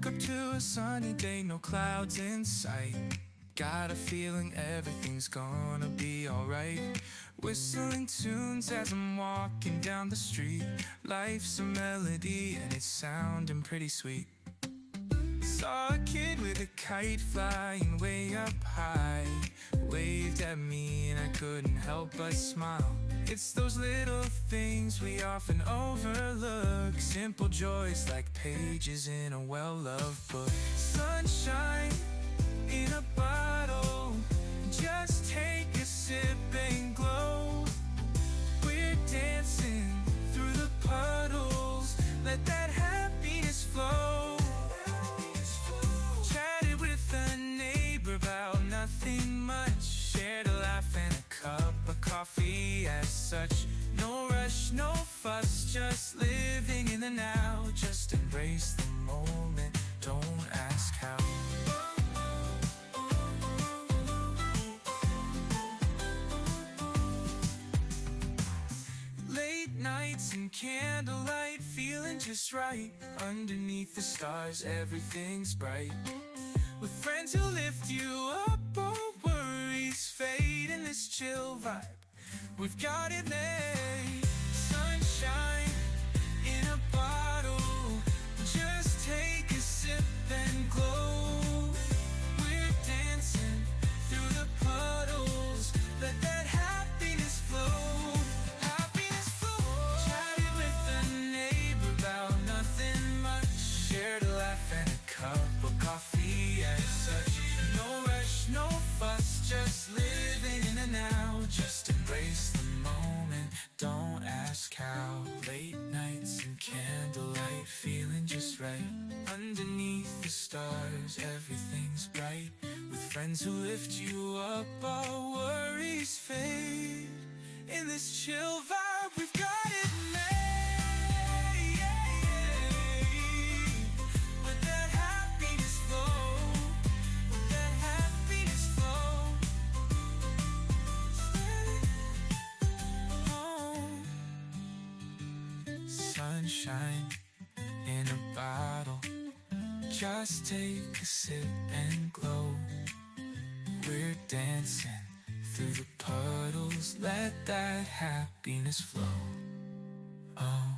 woke up to a sunny day, no clouds in sight. Got a feeling everything's gonna be alright. Whistling tunes as I'm walking down the street. Life's a melody and it's sounding pretty sweet. Saw a kid with a kite flying way up high. Waved at me and I couldn't help but smile. It's those little things we often overlook. Simple joys like pages in a well-loved book. Sunshine in a bottle, just take a sip and glow. We're dancing through the puddles, let that happiness flow. Chatted with a neighbor about nothing much, shared a laugh and a cup of coffee as such. No rush, no fuss, just living in the now. Just embrace the moment, don't ask how. Late nights and candlelight, feeling just right. Underneath the stars, everything's bright. With friends who lift you up, all worries fade in this chill vibe. We've got it made. Sunshine in a bottle, just take a sip and glow. We're dancing through the puddles, let that happiness flow. Happiness flow. Chatted with a neighbor about nothing much, shared a laugh and a cup of coffee as such. No rush, no fuss, just living in the now. Just embrace the moment, don't ask how. Late nights and candlelight, feeling just right. Underneath the stars, everything's bright. With friends who lift you up, all worries fade. In this chill vibe, we've got it made. Let that happiness flow. Let that happiness flow. Sunshine in a bottle, just take a sip and glow. We're dancing through the puddles, let that happiness flow. Oh.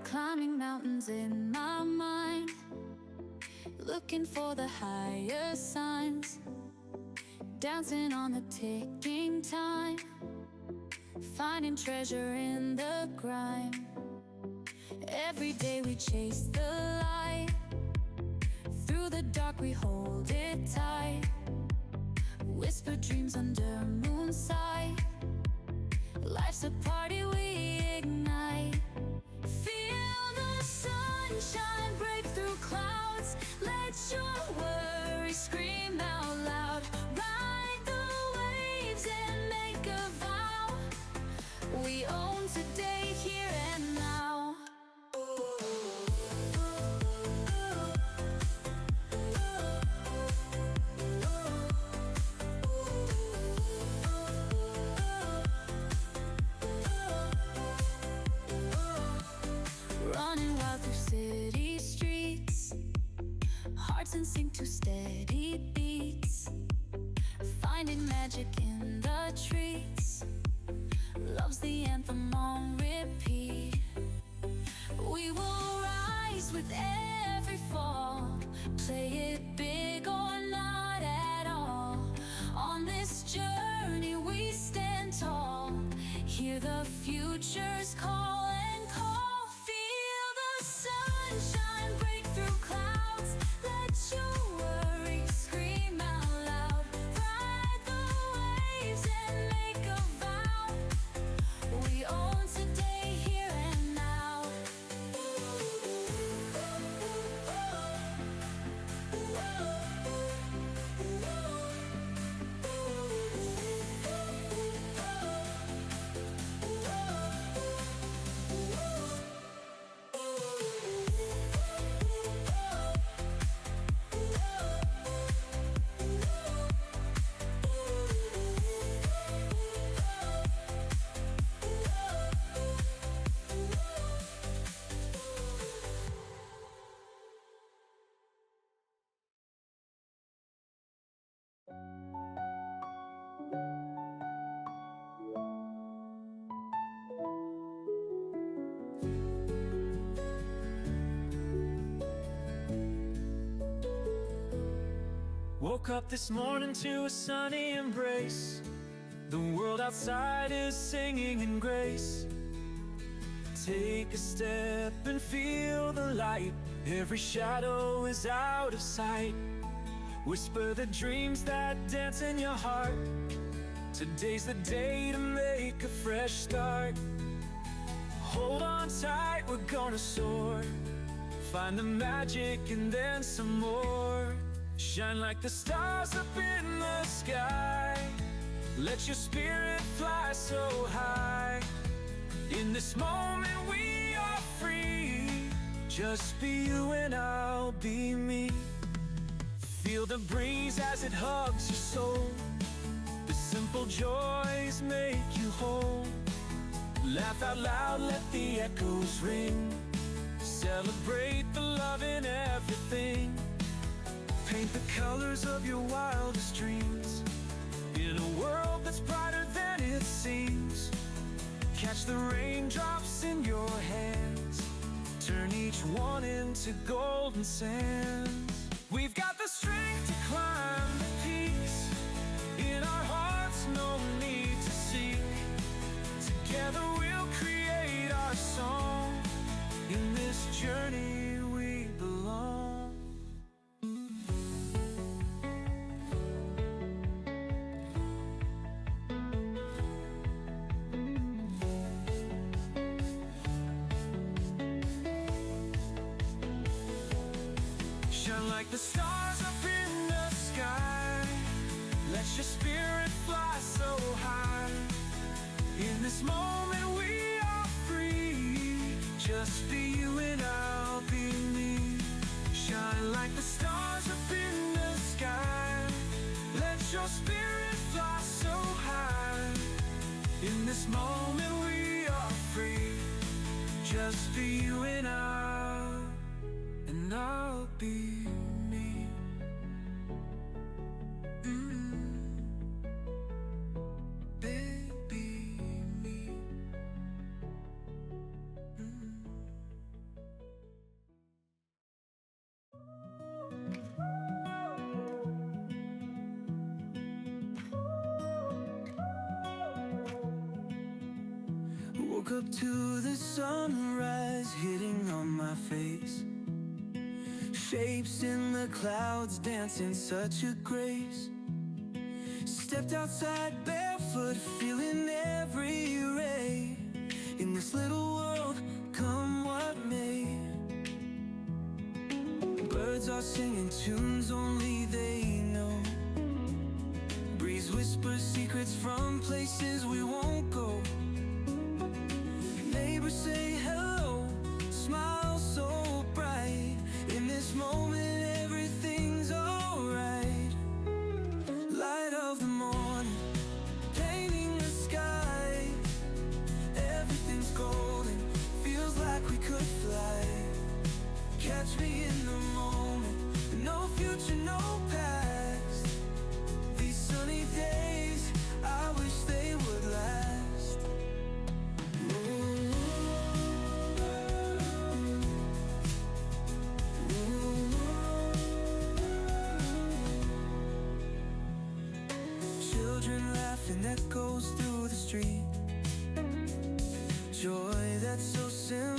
Climbing mountains in my mind, looking for the higher signs, dancing on the ticking time, finding treasure in the grime. Every day we chase the light, through the dark we hold it tight. Whisper dreams under moonsight, life's a party we ignite. Feel the sunshine break through clouds, let your worries scream out loud. Ride the waves and make a vow, we own today, here and now. Running wild through city streets, hearts in sync to steady beats, finding magic in the trees. Love's the anthem on repeat. We will rise with every fall, play it big or not at all. On this journey we stand tall, hear the future's call and call. Feel the sunshine break through clouds, let your worries scream out loud. Ride the waves and make a vow, we own today, here and now. Woke up this morning to a sunny embrace. The world outside is singing in grace. Take a step and feel the light. Every shadow is out of sight. Whisper the dreams that dance in your heart. Today's the day to make a fresh start. Hold on tight, we're gonna soar. Find the magic and then some more. Shine like the stars up in the sky. Let your spirit fly so high. In this moment we are free. Just be you and I'll be me. Feel the breeze as it hugs your soul. The simple joys make you whole. Laugh out loud, let the echoes ring. Celebrate the love in everything. Paint the colors of your wildest dreams. In a world that's brighter than it seems. Catch the raindrops in your hands. Turn each one into golden sands. We've got the strength to climb the peaks. In our hearts, no need to seek. Together we'll create our song. In this journey we belong. Shine like the stars up in the sky. Let your spirit fly so high. In this moment we are free. Just be you and I'll be me. Shine like the stars up in the sky. Let your spirit fly so high. In this moment we are free. Just be you and I'll be me. Baby me. Woke up to the sunrise hitting on my face. Shapes in the clouds dancing such a grace. Stepped outside barefoot, feeling every ray. In this little world, come what may. Birds are singing tunes only they know. Breeze whispers secrets from places we won't go. Neighbors say hello, smile so bright. In this moment everything's alright. Light of the morning, painting the sky. Everything's golden, feels like we could fly. Catch me in the moment, no future, no past. These sunny days, I wish they would last. Children laughing echoes through the street. Joy that's so simple